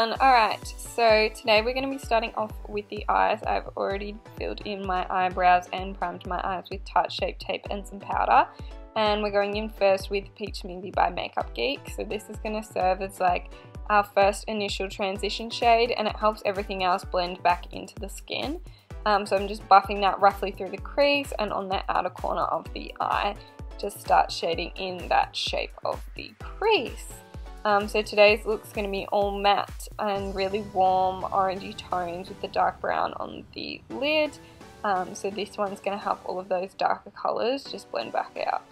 everyone. Alright, so today we're going to be starting off with the eyes. I've already filled in my eyebrows and primed my eyes with Tarte Shape Tape and some powder. And we're going in first with Peach Smoothie by Makeup Geek. So this is going to serve as like our first initial transition shade, and it helps everything else blend back into the skin. So I'm just buffing that roughly through the crease and on the outer corner of the eye. Just start shading in that shape of the crease. So today's look's going to be all matte and really warm orangey tones with the dark brown on the lid. So this one's going to help all of those darker colours just blend back out.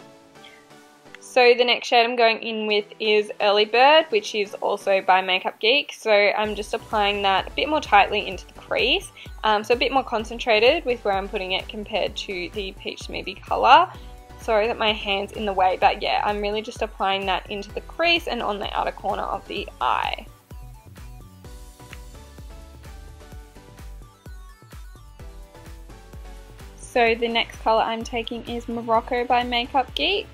So the next shade I'm going in with is Early Bird, which is also by Makeup Geek. So I'm just applying that a bit more tightly into the crease. So a bit more concentrated with where I'm putting it compared to the Peach Smoothie colour. Sorry that my hand's in the way, but yeah, I'm really just applying that into the crease and on the outer corner of the eye. So the next colour I'm taking is Morocco by Makeup Geek.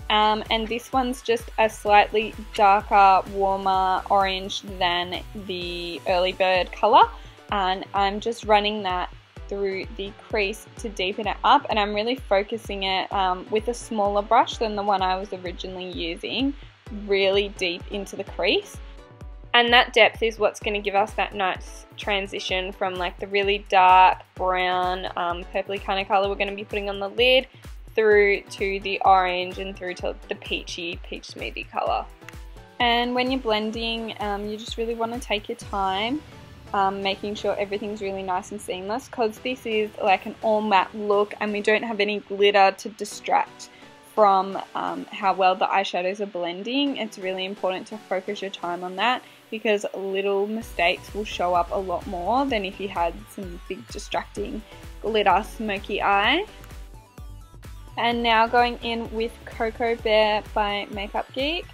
And this one's just a slightly darker, warmer orange than the Early Bird colour. And I'm just running that through the crease to deepen it up, and I'm really focusing it with a smaller brush than the one I was originally using, really deep into the crease. And that depth is what's going to give us that nice transition from like the really dark brown purpley kind of colour we're going to be putting on the lid through to the orange and through to the peachy Peach Smoothie colour. And when you're blending, you just really want to take your time, making sure everything's really nice and seamless, because this is like an all matte look and we don't have any glitter to distract from how well the eyeshadows are blending. It's really important to focus your time on that, because little mistakes will show up a lot more than if you had some big distracting glitter smoky eye. And now going in with Cocoa Bear by Makeup Geek.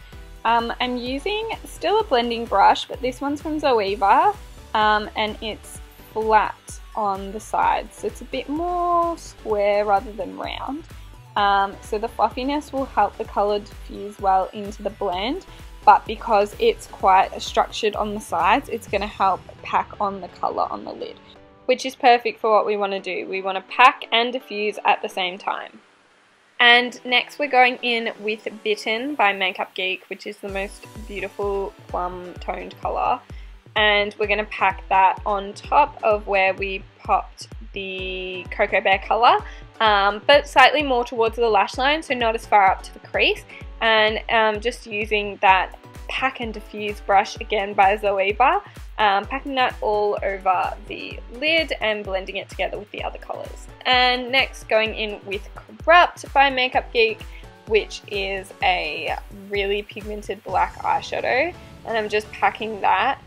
I'm using still a blending brush, but this one's from Zoeva. And it's flat on the sides, so it's a bit more square rather than round. So the fluffiness will help the colour diffuse well into the blend, but because it's quite structured on the sides, it's going to help pack on the colour on the lid, which is perfect for what we want to do. We want to pack and diffuse at the same time. And next we're going in with Bitten by Makeup Geek, which is the most beautiful plum toned colour. And we're going to pack that on top of where we popped the Cocoa Bear colour, but slightly more towards the lash line, so not as far up to the crease. And just using that Pack and Diffuse brush again by Zoeva, packing that all over the lid and blending it together with the other colours. And next going in with Corrupt by Makeup Geek, which is a really pigmented black eyeshadow, and I'm just packing that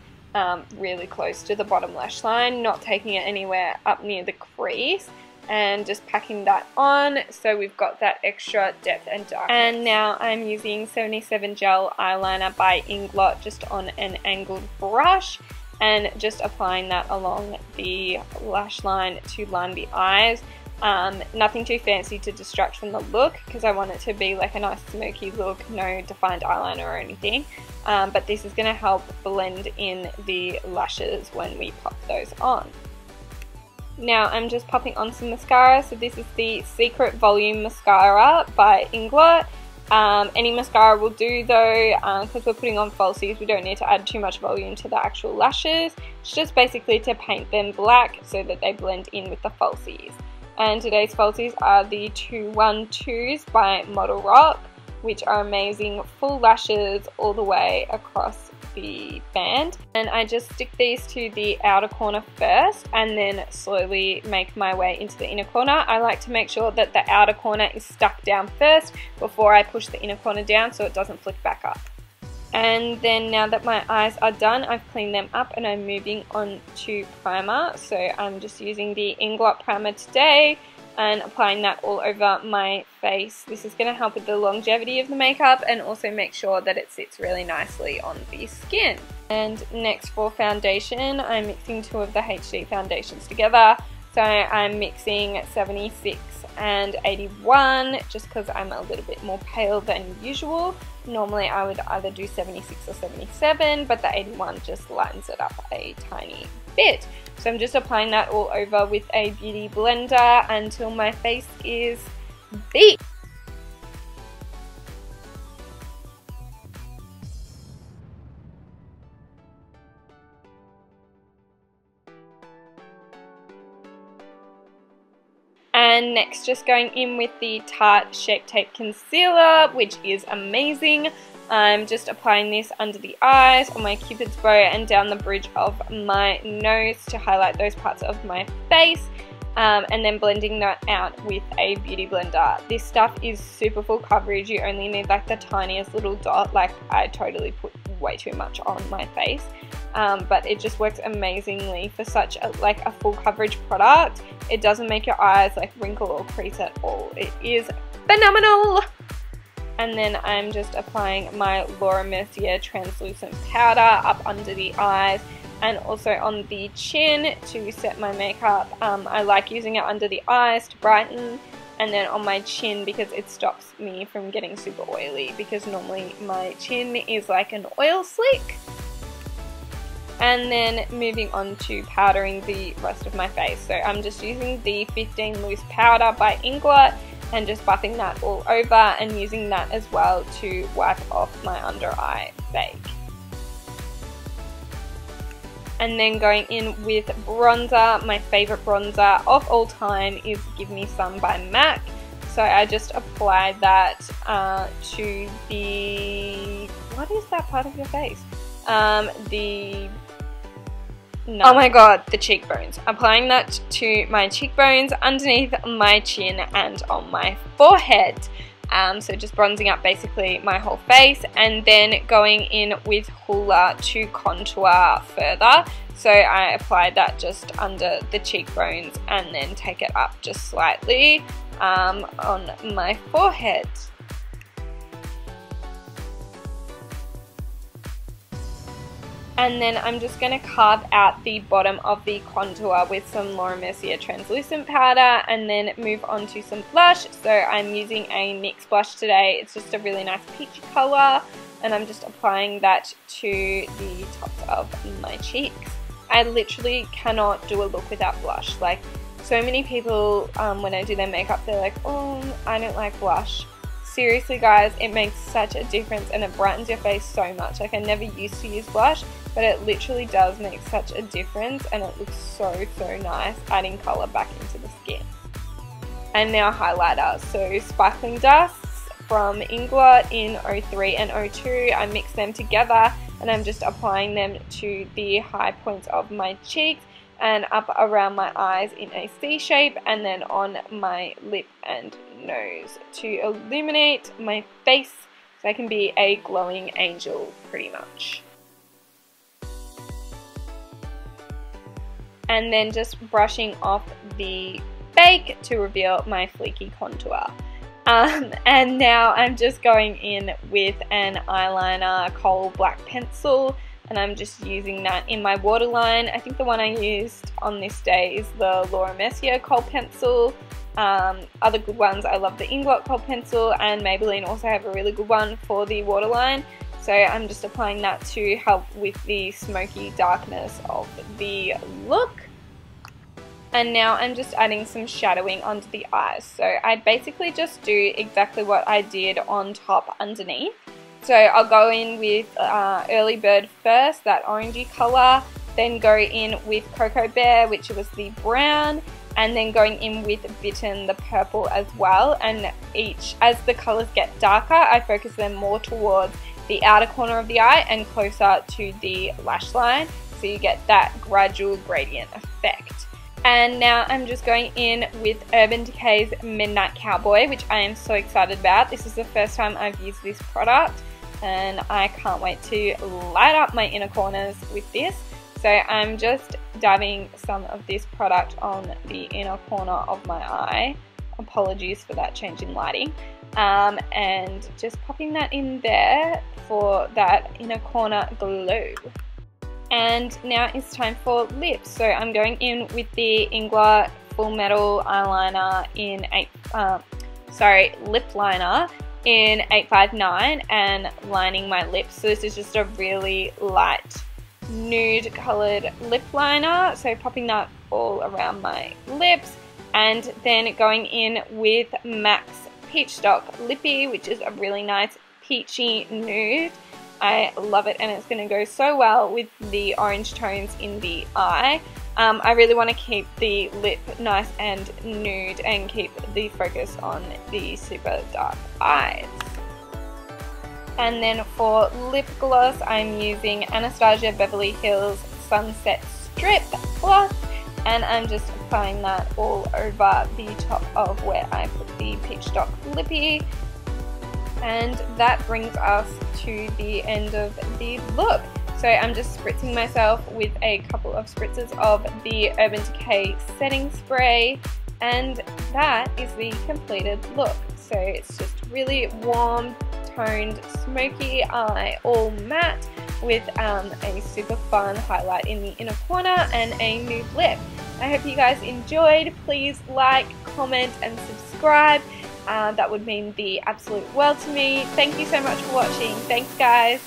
really close to the bottom lash line, not taking it anywhere up near the crease, and just packing that on so we've got that extra depth and darkness. And now I'm using 77 Gel Eyeliner by Inglot just on an angled brush, and just applying that along the lash line to line the eyes. Nothing too fancy to distract from the look, because I want it to be like a nice smoky look, no defined eyeliner or anything. But this is going to help blend in the lashes when we pop those on. Now I'm just popping on some mascara. So this is the Secret Volume Mascara by Inglot. Any mascara will do though, because we're putting on falsies, we don't need to add too much volume to the actual lashes. It's just basically to paint them black so that they blend in with the falsies. And today's falsies are the 212s by Modelrock, which are amazing full lashes all the way across the band. And I just stick these to the outer corner first and then slowly make my way into the inner corner. I like to make sure that the outer corner is stuck down first before I push the inner corner down so it doesn't flick back up. And then now that my eyes are done, I've cleaned them up and I'm moving on to primer. So I'm just using the Inglot Primer today and applying that all over my face. This is going to help with the longevity of the makeup and also make sure that it sits really nicely on the skin. And next for foundation, I'm mixing two of the HD foundations together. So I'm mixing 76 and 81 just because I'm a little bit more pale than usual. Normally I would either do 76 or 77, but the 81 just lightens it up a tiny bit. So I'm just applying that all over with a beauty blender until my face is big. And next, just going in with the Tarte Shape Tape Concealer, which is amazing. I'm just applying this under the eyes, on my cupid's bow, and down the bridge of my nose to highlight those parts of my face. And then blending that out with a beauty blender. This stuff is super full coverage. You only need like the tiniest little dot. Like, I totally put way too much on my face. But it just works amazingly for such a full coverage product. It doesn't make your eyes like wrinkle or crease at all. It is phenomenal. And then I'm just applying my Mercier translucent powder up under the eyes and also on the chin to set my makeup. I like using it under the eyes to brighten, and then on my chin because it stops me from getting super oily, because normally my chin is like an oil slick. And then moving on to powdering the rest of my face. So I'm just using the 15 Loose Powder by Inglot and just buffing that all over and using that as well to wipe off my under eye bake. And then going in with bronzer. My favourite bronzer of all time is Give Me Some by MAC. So I just applied that to the... what is that part of your face? Oh my god, the cheekbones. Applying that to my cheekbones, underneath my chin and on my forehead. So just bronzing up basically my whole face, and then going in with Hoola to contour further. So I applied that just under the cheekbones and then take it up just slightly on my forehead. And then I'm just going to carve out the bottom of the contour with some Mercier translucent powder and then move on to some blush. So I'm using a NYX blush today. It's just a really nice peachy colour, and I'm just applying that to the tops of my cheeks. I literally cannot do a look without blush. Like, so many people when I do their makeup, they're like, oh, I don't like blush. Seriously guys, it makes such a difference and it brightens your face so much. Like, I never used to use blush, but it literally does make such a difference and it looks so nice, adding colour back into the skin. And now highlighter. So Sparkling Dusts from Inglot in 03 and 02. I mix them together and I'm just applying them to the high points of my cheeks and up around my eyes in a C shape, and then on my lip and nose to illuminate my face so I can be a glowing angel pretty much. And then just brushing off the bake to reveal my fleeky contour. And now I'm just going in with an eyeliner kohl black pencil, and I'm just using that in my waterline. I think the one I used on this day is the Mercier kohl pencil. Other good ones, I love the Inglot kohl pencil, and Maybelline also have a really good one for the waterline. So I'm just applying that to help with the smoky darkness of the look. And now I'm just adding some shadowing under the eyes. So I basically just do exactly what I did on top underneath. So I'll go in with Early Bird first, that orangey colour, then go in with Cocoa Bear, which was the brown, and then going in with Bitten, the purple as well. And as the colours get darker, I focus them more towards the outer corner of the eye and closer to the lash line, so you get that gradual gradient effect. And now I'm just going in with Urban Decay's Midnight Cowboy, which I am so excited about. This is the first time I've used this product and I can't wait to light up my inner corners with this. So I'm just dabbing some of this product on the inner corner of my eye. Apologies for that change in lighting. And just popping that in there for that inner corner glow. And now it's time for lips. So I'm going in with the Inglot Full Metal eyeliner in lip liner in 859 and lining my lips. So this is just a really light nude coloured lip liner, so popping that all around my lips, and then going in with MAC's Peach Stock Lippy, which is a really nice peachy nude. I love it, and it's going to go so well with the orange tones in the eye. I really want to keep the lip nice and nude and keep the focus on the super dark eyes. And then for lip gloss, I'm using Anastasia Beverly Hills Sunset Strip Gloss, and I'm just applying that all over the top of where I put the Peach Stock Lippy. And that brings us to the end of the look. So I'm just spritzing myself with a couple of spritzes of the Urban Decay setting spray, and that is the completed look. So it's just really warm toned smoky eye, all matte, with a super fun highlight in the inner corner and a nude lip. I hope you guys enjoyed. Please like, comment and subscribe. That would mean the absolute world to me. Thank you so much for watching. Thanks guys.